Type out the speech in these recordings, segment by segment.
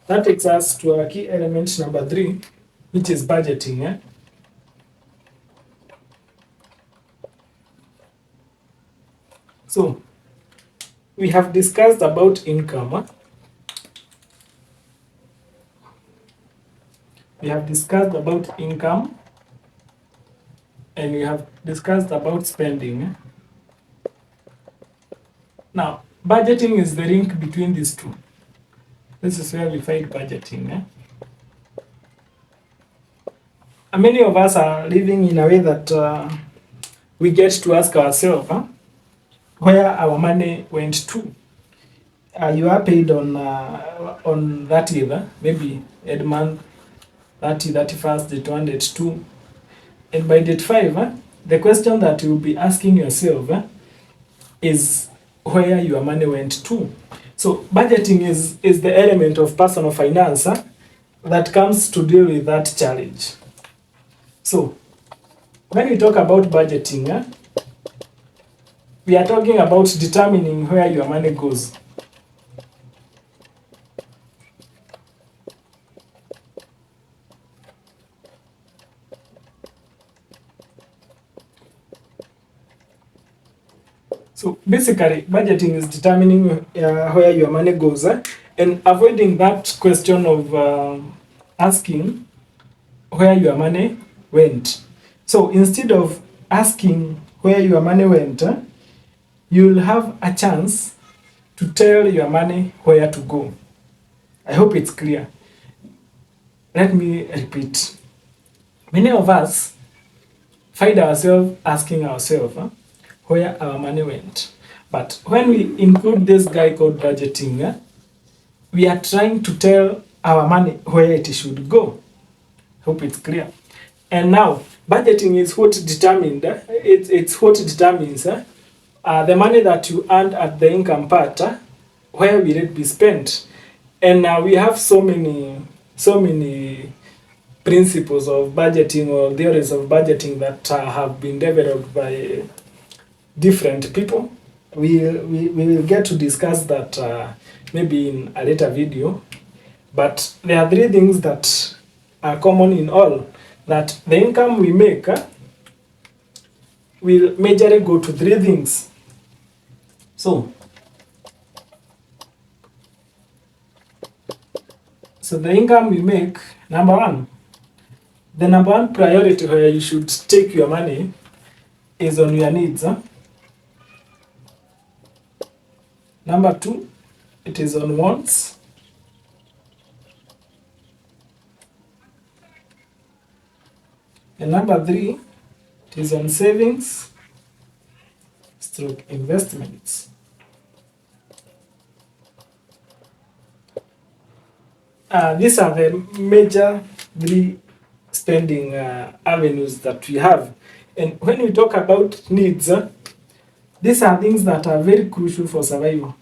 That takes us to our key element number 3, which is budgeting. So we have discussed about income. We have discussed about income, and we have discussed about spending. Now, budgeting is the link between these two. This is where we find budgeting. And many of us are living in a way that we get to ask ourselves where our money went to. You are paid on 30th, maybe at month 30, 31st, date 1, date 2. And by date 5, the question that you'll be asking yourself is where your money went to. So budgeting is the element of personal finance that comes to deal with that challenge. So when we talk about budgeting, we are talking about determining where your money goes. So basically, budgeting is determining where your money goes and avoiding that question of asking where your money went. So instead of asking where your money went, you'll have a chance to tell your money where to go. I hope it's clear. Let me repeat. Many of us find ourselves asking ourselves where our money went. But when we include this guy called budgeting, we are trying to tell our money where it should go. Hope it's clear. And now, budgeting is what determined, it's what determines the money that you earned at the income part, where will it be spent? And we have so many principles of budgeting or theories of budgeting that have been developed by different people. We will get to discuss that maybe in a later video. But there are 3 things that are common in all. That the income we make will majorly go to 3 things. So the income we make, number 1, the number 1 priority where you should take your money is on your needs. Number 2, it is on wants. And number 3, it is on savings stroke investments. These are the major 3 spending avenues that we have. And when we talk about needs, these are things that are very crucial for survival.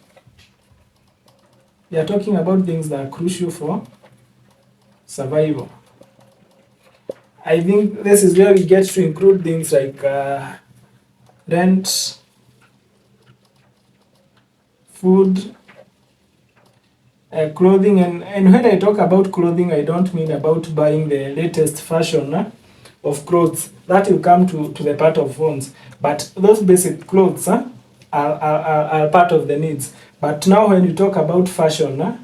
We are talking about things that are crucial for survival. I think this is where we get to include things like rent, food, clothing. And when I talk about clothing, I don't mean about buying the latest fashion of clothes. That will come to the part of wants. But those basic clothes are part of the needs. But now when you talk about fashion,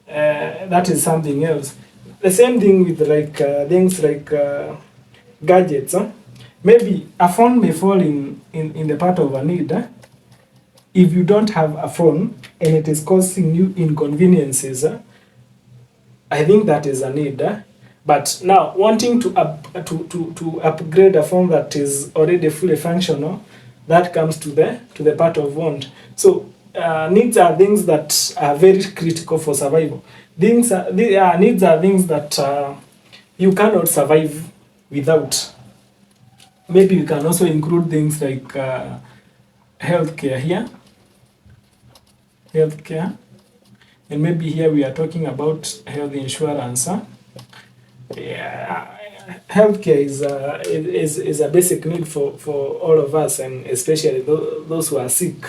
that is something else. The same thing with things like gadgets. Maybe a phone may fall in the part of a need. If you don't have a phone and it is causing you inconveniences, I think that is a need. But now wanting to upgrade a phone that is already fully functional, that comes to the part of want. So needs are things that are very critical for survival. Needs are things that you cannot survive without. Maybe you can also include things like healthcare here. Healthcare. And maybe here we are talking about health insurance. Healthcare is a basic need for all of us, and especially those who are sick.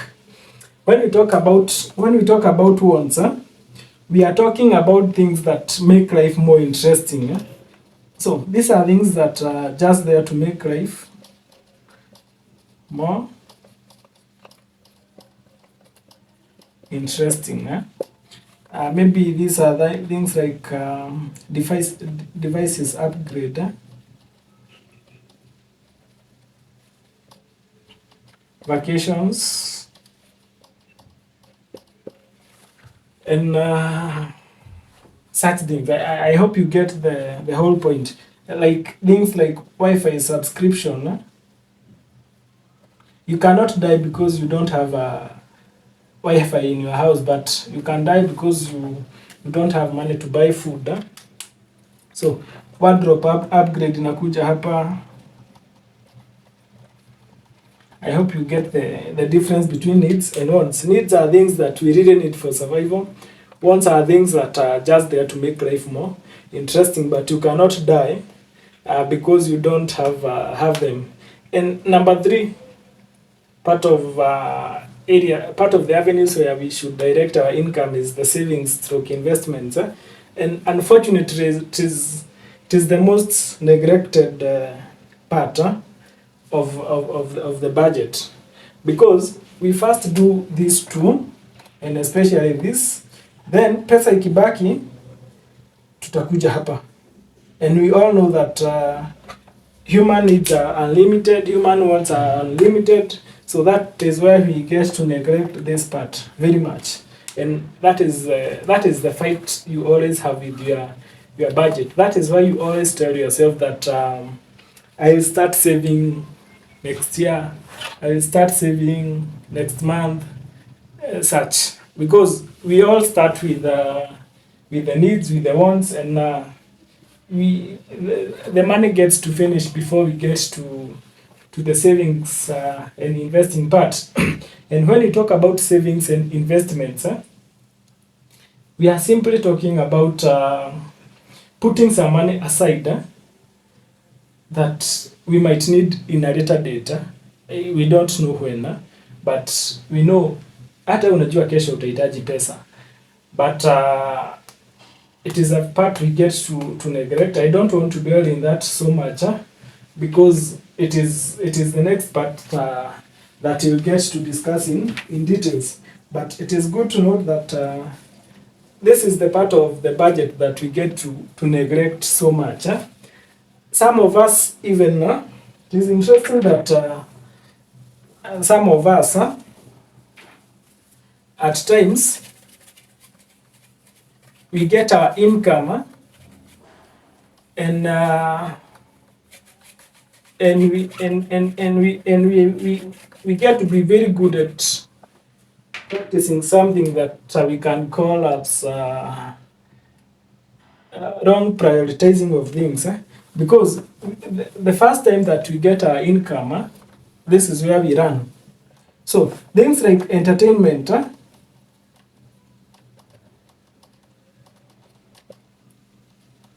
When we talk about wants, we are talking about things that make life more interesting. So these are things that are just there to make life more interesting. Maybe these are things like devices upgrade, vacations, and such things. I hope you get the whole point. Like things like Wi-Fi subscription. You cannot die because you don't have a Wi-Fi in your house, but you can die because you don't have money to buy food. So wardrobe upgrade inakuja hapa. I hope you get the difference between needs and wants. Needs are things that we really need for survival. Wants are things that are just there to make life more interesting, but you cannot die because you don't have them. And number 3, part of the avenues where we should direct our income is the savings stroke investments. And unfortunately, it is the most neglected part of the budget, because we first do these two, and especially this, then pesa ikibaki tutakuja hapa, and we all know that human needs are unlimited, human wants are unlimited, so that is where we get to neglect this part very much. And that is the fight you always have with your budget. That is why you always tell yourself that I will start saving next year, I will start saving next month, such, because we all start with the needs, with the wants, and the money gets to finish before we get to the savings and investing part. And when we talk about savings and investments, we are simply talking about putting some money aside that we might need in a later date. We don't know when, but we know hata unajua kesho utahitaji pesa, but it is a part we get to neglect. I don't want to dwell in that so much because it is the next part that you'll get to discuss in details. But it is good to note that this is the part of the budget that we get to neglect so much. Some of us even, it is interesting that some of us at times we get our income and we get to be very good at practicing something that we can call as wrong prioritizing of things, because the first time that we get our income, this is where we run. So things like entertainment,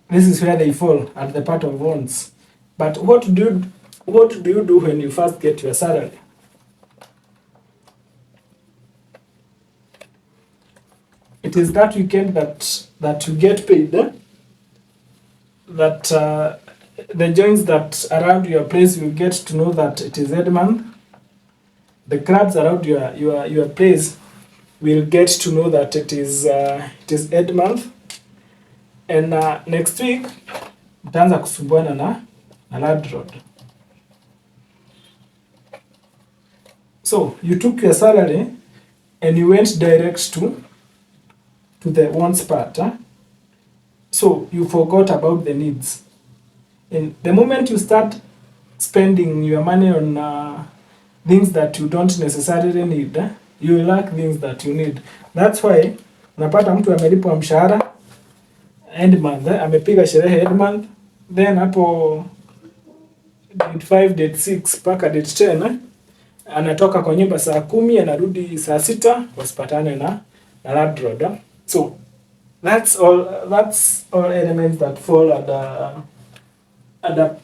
this is where they fall at the part of wants. But what do you do when you first get your salary? It is that weekend that you get paid, that the joints that around your place you get to know that it is end month. The clubs around your place will get to know that it is end month, and next week mtaanza kusumbuana na landlord. So you took your salary and you went direct to the wants part. So you forgot about the needs. And the moment you start spending your money on things that you don't necessarily need, you lack things that you need. That's why unapata mtu amelipwa mshahara end month, amepiga sherehe end month, then hapo date 5, date 6 mpaka date 10 anatoka kwa nyumba saa 10, anarudi saa 6, wasipatane na landlord. So that's all elements that fall under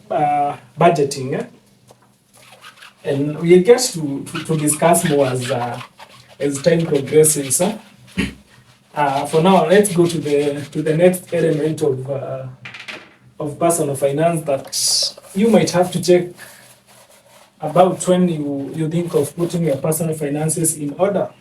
budgeting. And we get to discuss more as time progresses. For now, let's go to the next element of personal finance that you might have to check about when you think of putting your personal finances in order.